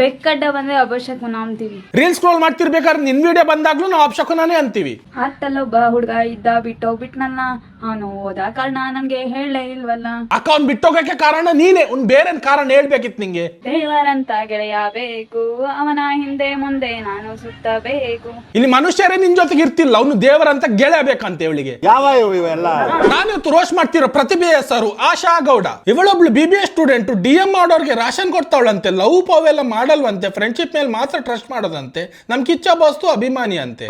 ಬೆಕ್ಕಡ್ಡ ಬಂದ್ರೆ ಅಪಶಕುನ ಅಂತೀವಿ. Reel scroll ಮಾಡ್ತಿರ್ಬೇಕಾದ್ರೆ ನಿನ್ ವಿಡಿಯೋ ಬಂದಾಗ್ಲೂ ನಾವು ಅಪಶಕುನಾನೇ ಅಂತೀವಿ. ಹತ್ತಲ್ಲೊಬ್ಬ ಹುಡುಗ ಇದ್ದ ಬಿಟ್ಟೋಗ್ಬಿಟ್ನಲ್ಲ, ಅವನು ಹೋದ ಕಾರಣ ನನ್ಗೆ ಹೇಳಲೇ ಇಲ್ವಲ್ಲ. ಅಕ್ಕ ಅವ್ನ್ ಬಿಟ್ಟೋಗಕ್ಕೆ ಕಾರಣ ನೀನೆ, ಅವ್ನ್ ಬೇರೆ ಕಾರಣ ಹೇಳ್ಬೇಕಿತ್ತು ನಿಂಗೆ. ದೇವರಂತ ಗೆಳೆಯ ಬೇಕು, ಅವನ ಹಿಂದೆ ಮುಂದೆ ನಾನು ಸುತ್ತಬೇಕು. ಇಲ್ಲಿ ಮನುಷ್ಯರೇ ನಿನ್ ಜೊತೆಗೆ ಇರ್ತಿಲ್ಲ, ಅವ್ನು ದೇವರಂತ ಗೆಳೆಯ ಬೇಕಂತ ಇವಳಿಗೆ. ಯಾವ ಇವೆಲ್ಲ ನಾನಿವತ್ತು ರೋಸ್ಟ್ ಮಾಡ್ತಿರೋ ಪ್ರತಿಭೆ ಹೆಸರು ಆಶಾ ಗೌಡ. ಇವಳೊಬ್ಳು BBA ಸ್ಟೂಡೆಂಟ್, DM ಮಾಡೋರ್ಗೆ ರಾಷನ್ ಕೊಡ್ತಾವಳಂತೆ, ಲವ್ ಪವ್ ಎಲ್ಲ ಮಾಡಲ್ವಂತೆ, ಫ್ರೆಂಡ್ಶಿಪ್ ಮೇಲೆ ಮಾತ್ರ ಟ್ರಸ್ಟ್ ಮಾಡೋದಂತೆ, ನಮ್ ಕಿಚ್ಚ ಬಾಸ್ತು ಅಭಿಮಾನಿ ಅಂತೆ.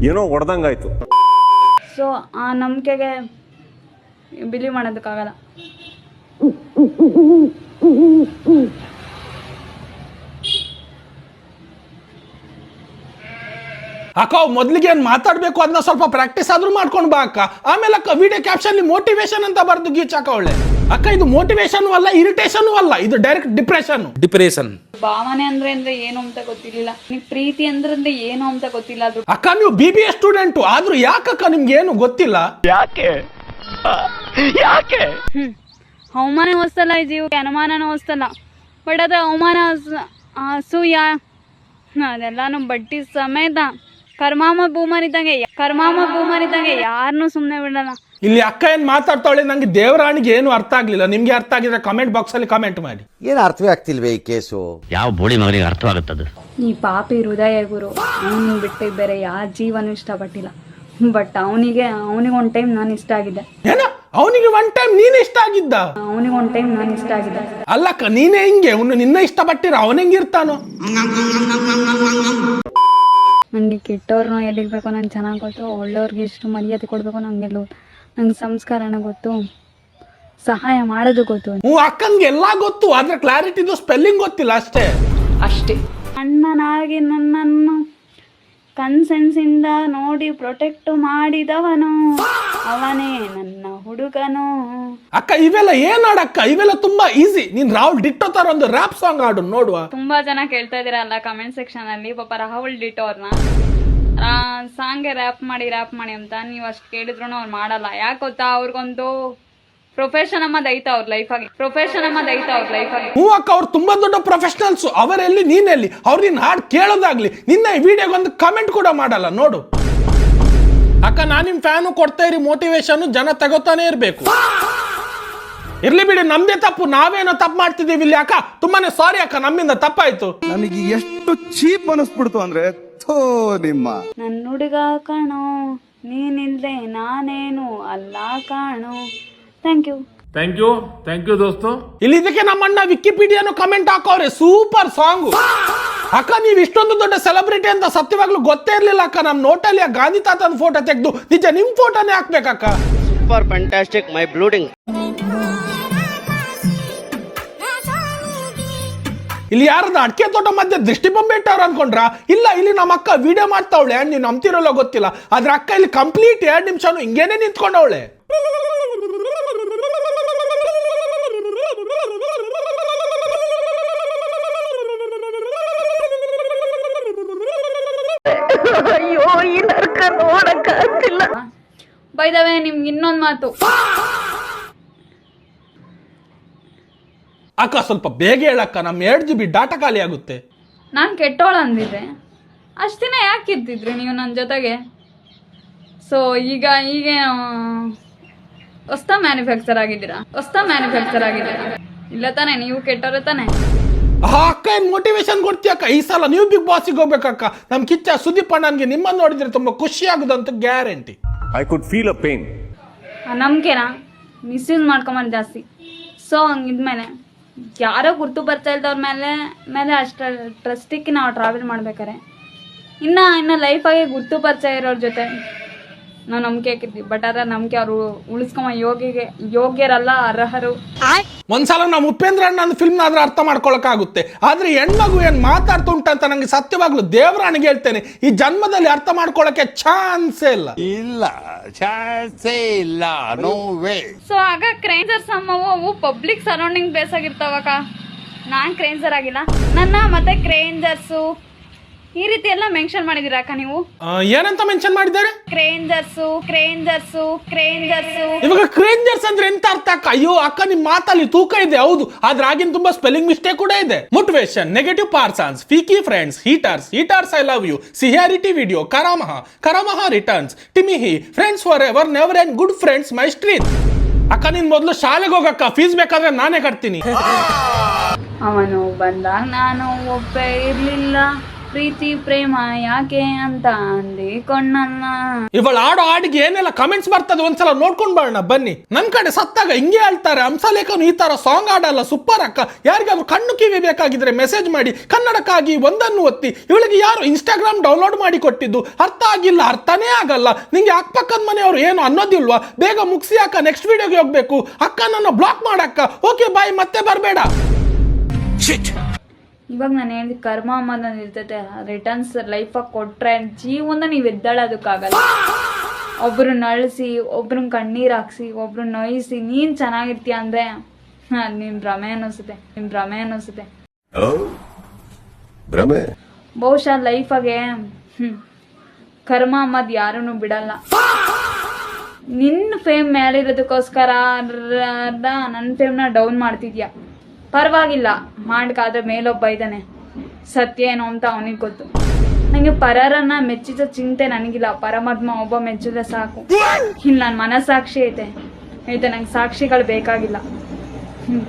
ಏನೋ ಹೊಡೆದಂಗಾಯ್ತು. ಸೊ ಆ ನಂಬಿಕೆಗೆ ಬಿಲೀವ್ ಮಾಡೋದಕ್ಕಾಗಲ್ಲ. ಅಕ್ಕ ಮೊದ್ಲಿಗೆ ಏನ್ ಮಾತಾಡ್ಬೇಕು ಅದನ್ನ ಸ್ವಲ್ಪ ಪ್ರಾಕ್ಟೀಸ್ ಆದ್ರೂ ಮಾಡ್ಕೊಂಡ್ ಬಾ ಅಕ್ಕ. ಆಮೇಲೆ ಅಕ್ಕ ವಿಡಿಯೋ ಕ್ಯಾಪ್ಷನ್ ಮೋಟಿವೇಶನ್ ಅಂತ ಬರ್ದು ಗೀಚಾಕ ಒಳ್ಳೆ. ಅಕ್ಕ ಇದು ಮೋಟಿವೇಶನ್ ಅಲ್ಲ, ಇರಿಟೇಷನ್ ಅಲ್ಲ, ಇದು ಡೈರೆಕ್ಟ್ ಡಿಪ್ರೆಷನ್. ಭಾವನೆ ಅಂದ್ರೆ ಏನು ಅಂತ ಗೊತ್ತಿರ್ಲಿಲ್ಲ, ಪ್ರೀತಿ ಅಂದ್ರೆ ಏನು ಅಂತ ಗೊತ್ತಿಲ್ಲ. ಅದು ಅಕ್ಕ ನೀವು BBA ಸ್ಟೂಡೆಂಟ್ ಆದ್ರೂ ಯಾಕಕ್ಕ ನಿಮ್ಗೆ ಏನು ಗೊತ್ತಿಲ್ಲ? ಯಾಕೆ ಅವಮಾನ ಹೊಸ್ತಲ್ಲ, ಈ ಜೀವಕ್ಕೆ ಅನುಮಾನನೂ ಹೊಸ್ತಲ್ಲ. ಬಟ್ ಅದ ಅವಮಾನ ಅಸೂಯ ಅದೆಲ್ಲಾನು ಬಡ್ಡಿ ಸಮೇತ ಕರ್ಮಾಮ ಭೂಮರಿದ್ದಂಗೆ ಯಾರನ್ನೂ ಸುಮ್ಮನೆ ಬಿಡಲ್ಲ. ಇಲ್ಲಿ ಅಕ್ಕ ಏನ್ ಮಾತಾಡ್ತಾಳೆ, ನಂಗೆ ದೇವರಾಣಿಗೆ ಏನು ಅರ್ಥ ಆಗ್ಲಿಲ್ಲ. ನಿಮ್ಗೆ ಅರ್ಥ ಆಗಿದ್ರೆ ಕಮೆಂಟ್ ಬಾಕ್ಸ್ ಅಲ್ಲಿ ಕಮೆಂಟ್ ಮಾಡಿ. ಏನು ಅರ್ಥವೇ ಆಗ್ತಿಲ್ವೇ ಈ ಕೇಸು? ಯಾವ ಬೋಳಿ ಮಗನಿಗೆ ಅರ್ಥವಾಗುತ್ತದೆ? ಈ ಪಾಪಿ ಹೃದಯ ಗುರು, ಅವನು ಬಿಟ್ಟು ಬೇರೆ ಯಾವ ಜೀವನೂ ಇಷ್ಟಪಟ್ಟಿಲ್ಲ. ಬಟ್ ಅವನಿಗೆ ಒಂದ್ ಟೈಮ್ ನಾನು ಇಷ್ಟ ಆಗಿದ್ದೆ. ಏನ ಅವನಿಗೆ ಒನ್ ಟೈಮ್ ನೀನ್ ಇಷ್ಟ ಆಗಿದ್ದ? ಅಲ್ಲಕ್ಕ ನೀನೇ ಹಿಂಗೆ, ಅವನು ನಿನ್ನ ಇಷ್ಟಪಟ್ಟಿರ ಅವನ ಹೆಂಗಿರ್ತಾನೋ? ನನಗೆ ಕೆಟ್ಟವ್ರನ್ನ ಎಲ್ಲಿರ್ಬೇಕು ನಂಗೆ ಚೆನ್ನಾಗಿ ಗೊತ್ತು, ಒಳ್ಳೆಯವ್ರಿಗೆ ಎಷ್ಟು ಮರ್ಯಾದೆ ಕೊಡಬೇಕು ನಂಗೆ ಸಂಸ್ಕಾರನ ಗೊತ್ತು, ಸಹಾಯ ಮಾಡೋದು ಗೊತ್ತು. ಅಕ್ಕನ್ಗೆ ಎಲ್ಲಾ ಗೊತ್ತು, ಆದ್ರೆ ಕ್ಲಾರಿಟಿದು ಸ್ಪೆಲ್ಲಿಂಗ್ ಗೊತ್ತಿಲ್ಲ ಅಷ್ಟೇ. ಅಣ್ಣನಾಗಿ ನನ್ನನ್ನು ಕನ್ಸೆನ್ಸಿಂದ ನೋಡಿ ಪ್ರೊಟೆಕ್ಟ್ ಮಾಡಿದವನು ಅವನೇ ನನ್ನ ಹುಡುಗನು. ಅಕ್ಕ ಇವೆಲ್ಲ ಏನ್ ಆಡಕ್ಕ, ಇವೆಲ್ಲ ತುಂಬಾ ಈಸಿ. ನೀನ್ ರಾಹುಲ್ ಡಿಟ್ಟೋ ತರ ಒಂದು ರ್ಯಾಪ್ ಸಾಂಗ್ ಆಡು ನೋಡುವ. ತುಂಬಾ ಜನ ಕೇಳ್ತಾ ಇದೀರಲ್ಲ ಕಮೆಂಟ್ ಸೆಕ್ಷನ್ ಅಲ್ಲಿ, ಪಾಪ ರಾಹುಲ್ ಡಿಟ್ಟೋ ಅವ್ರನ್ನ ಸಾಂಗ್ಗೆ ರ್ಯಾಪ್ ಮಾಡಿ ಅಂತ ನೀವು ಅಷ್ಟು ಕೇಳಿದ್ರು ಅವ್ರು ಮಾಡಲ್ಲ. ಯಾಕೆ ಗೊತ್ತಾ, ಅವ್ರಿಗೊಂದು ಪ್ರೊಫೆಷನ್ ಅನ್ನೋದು ಐತೆ ಅವ್ರ ಲೈಫಾಗಿ. ಹ್ಞೂ ಅಕ್ಕ, ಅವ್ರು ತುಂಬಾ ದೊಡ್ಡ ಪ್ರೊಫೆಷನಲ್ಸ್. ಅವರೆಲ್ಲಿ ನೀನೆಲ್ಲಿ? ಅವ್ರು ನಿನ್ನ ಹಾಡು ಕೇಳೋದಾಗ್ಲಿ, ನಿನ್ನ ಈ ವಿಡಿಯೋಗೆ ಒಂದು ಕಮೆಂಟ್ ಕೂಡ ಮಾಡಲ್ಲ ನೋಡು. ಅಕ್ಕ ನಾನು ನಿಮ್ ಫ್ಯಾನು, ಕೊಡ್ತಾ ಇರಿ ಮೋಟಿವೇಶನ್, ಜನ ತಗೋತಾನೆ ಇರ್ಬೇಕು. ಇರ್ಲಿ ಬಿಡಿ, ನಮ್ದೇ ತಪ್ಪು, ನಾವೇನೋ ತಪ್ಪು ಮಾಡ್ತಿದೀವಿ ಇಲ್ಲಿ. ಅಕ್ಕ ತುಂಬಾನೇ ಸಾರಿ ಅಕ್ಕ, ನಮ್ಮಿಂದ ತಪ್ಪಾಯ್ತು. ನನಗೆ ಎಷ್ಟು ಚೀಪ್ ಅನಿಸ್ಬಿಡ್ತು ಅಂದ್ರೆ, ನಿಮ್ಮ ನನ್ನ ಹುಡುಗ ಕಾಣೋ, ನೀನಿಲ್ದೆ ನಾನೇನು ಅಲ್ಲ ಕಾಣೋ. ಥ್ಯಾಂಕ್ ಯು ದೋಸ್ತು. ಇಲ್ಲಿ ಇದಕ್ಕೆ ನಮ್ಮಣ್ಣ ವಿಕಿಪೀಡಿಯಾನು ಕಮೆಂಟ್ ಹಾಕೋರೆ, ಸೂಪರ್ ಸಾಂಗ್. ಅಕ್ಕ ನೀವು ಇಷ್ಟೊಂದು ದೊಡ್ಡ ಸೆಲೆಬ್ರಿಟಿ ಅಂತ ಸತ್ಯವಾಗ್ಲೂ ಗೊತ್ತೇ ಇರ್ಲಿಲ್ಲ ಅಕ್ಕ. ನಮ್ ನೋಟಲ್ಲಿ ಆ ಗಾಂಧಿ ತಾತನ ಫೋಟೋ ತೆಗೆದು ನಿಜ ನಿಮ್ ಫೋಟೋನೇ ಹಾಕ್ಬೇಕಕ್ಕ. ಸೂಪರ್ ಫ್ಯಾಂಟಾಸ್ಟಿಕ್ ಮೈ ಬ್ಲೂಡಿಂಗ್. ಇಲ್ಲಿ ಯಾರದ ಅಡಿಕೆ ತೋಟ ಮಧ್ಯೆ ದೃಷ್ಟಿ ಬೊಂಬೆ ಇಟ್ಟವ್ರು ಅನ್ಕೊಂಡ್ರ? ಇಲ್ಲ, ಇಲ್ಲಿ ನಮ್ಮ ಅಕ್ಕ ವಿಡಿಯೋ ಮಾಡ್ತಾವಳೆ, ನೀವು ನಂಬ್ತಿರಲ್ಲ ಗೊತ್ತಿಲ್ಲ, ಆದ್ರೆ ಅಕ್ಕ ಇಲ್ಲಿ ಕಂಪ್ಲೀಟ್ 2 ನಿಮಿಷನು ಹಿಂಗೇನೆ ನಿಂತ್ಕೊಂಡವಳೆ. ಅಯ್ಯೋ ಈ ನರ್ಕ ನೋಡಕ್ಕಾಗ್ತಿಲ್ಲ. ಬೈ ದ ವೇ ನಿಮ್ಗೆ ಇನ್ನೊಂದು ಮಾತು, ಅಕ್ಕ ಸ್ವಲ್ಪ ಬೇಗ ಹೇಳಕ್ಕ, ನಮ್ಮ 2 GB ಡಾಟಾ ಖಾಲಿ ಆಗುತ್ತೆ. ನಾನು ಕೆಟ್ಟೋಳ ಅಂದಿದ್ದೆ, ಅಷ್ಟು ದಿನ ಯಾಕೆ ಇರ್ತಿದ್ರಿ ನೀವು ನನ್ನ ಜೊತೆಗೆ? ಸೊ ಈಗ ಹೊಸ ಮ್ಯಾನುಫ್ಯಾಕ್ಚರ್ ಆಗಿದ್ದೀರಾ. ಇಲ್ಲ ತಾನೆ, ನೀವು ಕೆಟ್ಟವ್ರೆ ತಾನೆ. ಅಕ್ಕ ಏನ್ ಮೋಟಿವೇಶನ್ ಕೊಡ್ತೀಯ ಅಕ್ಕ? ಈ ಸಲ ನೀವು ಬಿಗ್ ಬಾಸಿಗೆ ಹೋಗ್ಬೇಕಕ್ಕ. ನಮ್ ಕಿಚ್ಚ ಸುದೀಪ್ ಅಣ್ಣನ್ಗೆ ನಿಮ್ಮನ್ನು ನೋಡಿದ್ರೆ ತುಂಬಾ ಖುಷಿ ಆಗುದಂತ guarantee. I could feel a pain. ನಂಬಿಕೆನ ಮಿಸ್ಯೂಸ್ ಮಾಡ್ಕೊಂಬಂದು ಜಾಸ್ತಿ. ಸೊ ಹಂಗಿದ್ಮೇಲೆ ಯಾರೋ ಗುರ್ತು ಬರ್ತಾ ಇಲ್ದವ್ರ ಮೇಲೆ ಅಷ್ಟು ಟ್ರಸ್ಟಿಕ್ಕೆ ನಾವು ಟ್ರಾವೆಲ್ ಮಾಡ್ಬೇಕಾರೆ ಇನ್ನು ಲೈಫಾಗೆ ಗುರ್ತು ಪರಿಚಯ ಇರೋರ ಜೊತೆ ನಾವು ನಂಬಿಕೆ ಹಾಕಿದ್ವಿ. ಬಟ್ ಅದ್ರ ನಂಬಿಕೆ ಅವರು ಉಳಿಸ್ಕೊಂಬ ಯೋಗ್ಯರಲ್ಲ, ಅರ್ಹರು. ಒಂದ್ಸಲ ನಮ್ಮ ಉಪೇಂದ್ರ ಅಣ್ಣನ ಫಿಲ್ಮ್ ಆದ್ರೆ ಅರ್ಥ ಮಾಡ್ಕೊಳಕ್ಕಾಗುತ್ತೆ, ಆದ್ರೆ ಹೆಣ್ಮಗು ಏನ್ ಮಾತಾಡ್ತುಂಟಂತ ನಂಗೆ ಸತ್ಯವಾಗ್ಲು ದೇವರಾಣಿಗೆ ಹೇಳ್ತೇನೆ, ಈ ಜನ್ಮದಲ್ಲಿ ಅರ್ಥ ಮಾಡ್ಕೊಳಕ್ಕೆ ಚಾನ್ಸೇ ಇಲ್ಲ. No way. ಸೊ ಆಗ ಕ್ರೇಂಜರ್ಸ್ ಅವು ಪಬ್ಲಿಕ್ ಸರೌಂಡಿಂಗ್ ಬೇಸ್ ಆಗಿರ್ತಾವಕ್ಕ. ನಾನ್ ಕ್ರೇಂಜರ್ ಆಗಿಲ್ಲ, ನನ್ನ ಮತ್ತೆ ಕ್ರೇಂಜರ್ಸು ಈ ರೀತಿ ಎಲ್ಲ ಮೆನ್ಷನ್ ಮಾಡಿದೀರಾ ಅಕ್ಕ ನೀವು. ಏನಂತ ಮೆನ್ಷನ್ ಮಾಡಿದ್ದಾರೆ? ಕ್ರೇಂಜರ್ಸು. ಇವಾಗ ಕ್ರೇಂಜರ್ಸ್ ಅಂದ್ರೆ ಎಂತ ಅರ್ಥ ಅಕ್ಕ? ಅಯ್ಯೋ ಅಕ್ಕ, ನಿಮ್ ಮಾತಲ್ಲಿ ತೂಕ ಇದೆ, ಹೌದು, ಆದ್ರೆ ಆಗಿನ ತುಂಬಾ ಸ್ಪೆಲ್ಲಿಂಗ್ ಮಿಸ್ಟೇಕ್ ಕೂಡ ಇದೆ. Motivation, negative persons, fake friends, haters I love you, ಸಿಹಿಯಾರಿಟಿ ವಿಡಿಯೋ, ಕರಮಹ ರಿಟರ್ನ್ಸ್, ಟಿಮಿಹಿ, friends forever, never and good friends, my street. ಅಕ್ಕ ನೀನ್ ಮೊದಲು ಶಾಲೆಗೆ ಹೋಗಕ್ಕ, ಫೀಸ್ ಬೇಕಾದ್ರೆ ನಾನೇ ಕಟ್ತೀನಿ. ಅವನು ಬಂದಾಗ ನಾನು ಒಬ್ಬ ಇರ್ಲಿಲ್ಲ, ಪ್ರೀತಿ ಪ್ರೇಮ ಯಾಕೆ ಅಂತ ಅಂದಿಕೊಂಡನ್ನ. ಇವಳು ಆಡೋ ಹಾಡಿಗೆ ಏನೆಲ್ಲ ಕಮೆಂಟ್ಸ್ ಬರ್ತದೆ ಒಂದ್ಸಲ ನೋಡ್ಕೊಂಡ್ ಬರೋಣ ಬನ್ನಿ. ನಮ್ ಕಡೆ ಸತ್ತಾಗ ಹಿಂಗೆ ಹೇಳ್ತಾರೆ, ಹಂಸಲೇಖನು ಈ ತರ ಸಾಂಗ್ ಆಡಲ್ಲ, ಸೂಪರ್ ಅಕ್ಕ, ಯಾರಿಗಾದ್ರೂ ಕಣ್ಣು ಕಿವಿ ಬೇಕಾಗಿದ್ರೆ ಮೆಸೇಜ್ ಮಾಡಿ, ಕನ್ನಡಕ್ಕಾಗಿ ಒಂದನ್ನು ಒತ್ತಿ. ಇವಳಿಗೆ ಯಾರು ಇನ್ಸ್ಟಾಗ್ರಾಮ್ ಡೌನ್ಲೋಡ್ ಮಾಡಿ ಕೊಟ್ಟಿದ್ದು, ಅರ್ಥ ಆಗಿಲ್ಲ, ಅರ್ಥನೇ ಆಗಲ್ಲ. ನಿಂಗೆ ಅಕ್ಕಪಕ್ಕದ ಮನೆಯವರು ಏನು ಅನ್ನೋದಿಲ್ವಾ? ಬೇಗ ಮುಗಿಸಿ ಅಕ್ಕ, ನೆಕ್ಸ್ಟ್ ವಿಡಿಯೋಗೆ ಹೋಗ್ಬೇಕು. ಅಕ್ಕ ನನ್ನ ಬ್ಲಾಕ್ ಮಾಡಕ್ಕ. ಓಕೆ ಬಾಯ್, ಮತ್ತೆ ಬರಬೇಡ. ಇವಾಗ ನಾನು ಹೇಳಿದ ಕರ್ಮ ಅನ್ನೋದು ಇರ್ತೈತೆ, ರಿಟರ್ನ್ಸ್ ಲೈಫಾಗಿ ಕೊಟ್ರೆ ಜೀವನ ನೀವು ಎದ್ದಾಳೋದಕ್ಕಾಗಲ್ಲ. ಒಬ್ರನ್ನ ಅಳಿಸಿ, ಒಬ್ರನ್ನ ಕಣ್ಣೀರು ಹಾಕ್ಸಿ, ಒಬ್ರನ್ನ ನೋಯಿಸಿ ನೀನು ಚೆನ್ನಾಗಿರ್ತೀಯ ಅಂದರೆ ನಿನ್ನ ಭ್ರಮೆ ಅನ್ನಿಸುತ್ತೆ. ಬಹುಶಃ ಲೈಫಾಗೆ ಕರ್ಮ ಅನ್ನೋದು ಯಾರನ್ನು ಬಿಡಲ್ಲ. ನಿನ್ನ ಫೇಮ್ ಮೇಲಿರೋದಕ್ಕೋಸ್ಕರ ನನ್ನ ಫೇಮ್ನ ಡೌನ್ ಮಾಡ್ತಿದ್ಯಾ, ಪರವಾಗಿಲ್ಲ, ಮಾಡ್ಕಾದ್ರೆ ಮೇಲೊಬ್ಬ ಇದ್ದಾನೆ, ಸತ್ಯ ಏನು ಅಂತ ಅವನಿಗೆ ಗೊತ್ತು. ನನಗೆ ಪರರನ್ನ ಮೆಚ್ಚಿದ ಚಿಂತೆ ನನಗಿಲ್ಲ, ಪರಮಾತ್ಮ ಒಬ್ಬ ಮೆಚ್ಚಿದ್ರೆ ಸಾಕು. ಇಲ್ಲಿ ನನ್ನ ಮನಸ್ಸಾಕ್ಷಿ ಐತೆ, ನಂಗೆ ಸಾಕ್ಷಿಗಳು ಬೇಕಾಗಿಲ್ಲ.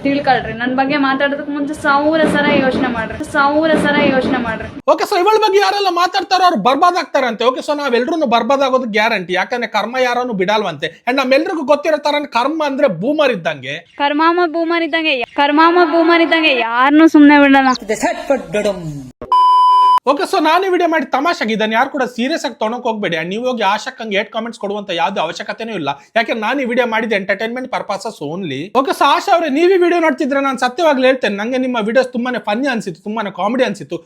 ತಿಳ್ಕೊಳ್ರಿ, ನನ್ನ ಬಗ್ಗೆ ಮಾತಾಡೋದಕ್ಕೆ ಮುಂಚೆ 1000 ಸಲ ಯೋಚನೆ ಮಾಡ್ರಿ. ಓಕೆ, ಸೊ ಇವಳ ಬಗ್ಗೆ ಯಾರೆಲ್ಲ ಮಾತಾಡ್ತಾರೋ ಅವ್ರು ಬರ್ಬಾದ್ ಆಗ್ತಾರಂತೆ. ಓಕೆ, ಸೊ ನಾವೆಲ್ಲರೂ ಬರ್ಬಾದ್ ಆಗೋದು ಗ್ಯಾರಂಟಿ, ಯಾಕಂದ್ರೆ ಕರ್ಮ ಯಾರನ್ನು ಬಿಡಲ್ವಂತೆ. ಅಂಡ್ ನಮ್ಮೆಲ್ರಿಗೂ ಗೊತ್ತಿರೋ ತರ ಕರ್ಮ ಅಂದ್ರೆ ಬೂಮರ್ ಇದ್ದಂಗೆ, ಕರ್ಮಾಮ ಬೂಮರ್ ಇದ್ದಂಗೆ ಯಾರನ್ನೂ ಸುಮ್ಮನೆ ಬಿಡಲ್ಲ. ಓಕೆ, ಸೊ ನಾನು ವಿಡಿಯೋ ಮಾಡಿ ತಮಾಷೆಗೆ ಇದನ್ನು ಯಾರು ಕೂಡ ಸೀರಿಯಸ್ ಆಗಿ ತೊಗೊಳಕ್ ಹೋಗ್ಬೇಡಿ. ಅಂಡ್ ನೀವು ಹೋಗಿ ಆಶಕ್ಕಂಗೆ 8 ಕಾಮೆಂಟ್ಸ್ ಕೊಡುವಂತ ಯಾವ್ದು ಅವಶ್ಯಕತೆನೂ ಇಲ್ಲ, ಯಾಕೆ ನಾನು ಈ ವಿಡಿಯೋ ಮಾಡಿದ entertainment purposes only. Okay, so Asha ಅವರೇ, ನೀವು ವಿಡಿಯೋ ನೋಡ್ತಿದ್ರೆ ನಾನು ಸತ್ಯವಾಗ್ಲೂ ಹೇಳ್ತೇನೆ, ನಂಗೆ ನಿಮ್ಮ ವಿಡಿಯೋಸ್ ತುಂಬಾನೇ ಫನ್ನಿ ಅನ್ಸಿತ್ತು, ತುಂಬಾನೇ ಕಾಮಿಡಿ ಅನ್ಸಿತ್ತು,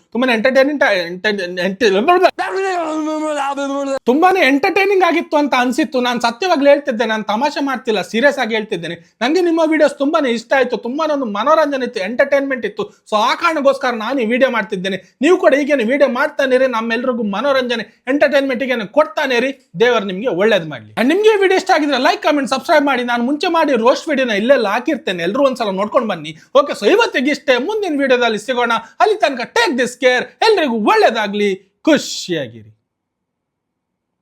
ತುಂಬಾನೇ ಎಂಟರ್ಟೈನಿಂಗ್ ಆಗಿತ್ತು ಅಂತ ಅನ್ಸಿತ್ತು. ನಾನು ಸತ್ಯವಾಗ್ಲೂ ಹೇಳ್ತಿದ್ದೆ, ನಾನು ತಮಾಷೆ ಮಾಡ್ತಿಲ್ಲ, ಸೀರಿಯಸ್ ಆಗಿ ಹೇಳ್ತಿದ್ದೇನೆ. ನಂಗೆ ನಿಮ್ಮ ವಿಡಿಯೋಸ್ ತುಂಬಾನೇ ಇಷ್ಟ ಆಯ್ತು, ತುಂಬಾನೇ ಒಂದು ಮನೋರಂಜನೆ ಇತ್ತು, ಎಂಟರ್ಟೈನ್ಮೆಂಟ್ ಇತ್ತು. ಸೊ ಆ ಕಾರಣಕ್ಕೋಸ್ಕರ ನಾನು ಈ ವಿಡಿಯೋ ಮಾಡ್ತಿದ್ದೇನೆ. ನೀವು ಕೂಡ ಹೀಗೆ ವಿಡಿಯೋ ಮಾಡ್ತಾನೆ ರೀ, ನಮ್ಮೆಲ್ರಿಗೂ ಮನೋರಂಜನೆ ಎಂಟರ್ಟೈನ್ಮೆಂಟ್ ಕೊಡ್ತಾನೆ ರೀ. ದೇವರು ನಿಮ್ಗೆ ಒಳ್ಳೇದು ಮಾಡ್ಲಿ. ನಿಮ್ಗೆ ವಿಡಿಯೋ ಇಷ್ಟ ಆಗಿದ್ರೆ ಲೈಕ್, ಕಮೆಂಟ್, ಸಬ್ಸ್ಕ್ರೈಬ್ ಮಾಡಿ. ನಾನು ಮುಂಚೆ ಮಾಡಿ ರೋಸ್ಟ್ ವಿಡಿಯೋನ ಇಲ್ಲೆಲ್ಲ ಹಾಕಿರ್ತೇನೆ, ಎಲ್ಲರೂ ಒಂದ್ಸಲ ನೋಡ್ಕೊಂಡು ಬನ್ನಿ. ಓಕೆ, ಸೊ ಇವತ್ತಿಗೆ ಇಷ್ಟೇ, ಮುಂದಿನ ವಿಡಿಯೋದಲ್ಲಿ ಸಿಗೋಣ. ಅಲ್ಲಿ ತನಕ ಟೇಕ್ ದಿಸ್ ಕೇರ್, ಎಲ್ರಿಗೂ ಒಳ್ಳೇದಾಗ್ಲಿ, ಖುಷಿಯಾಗಿರಿ.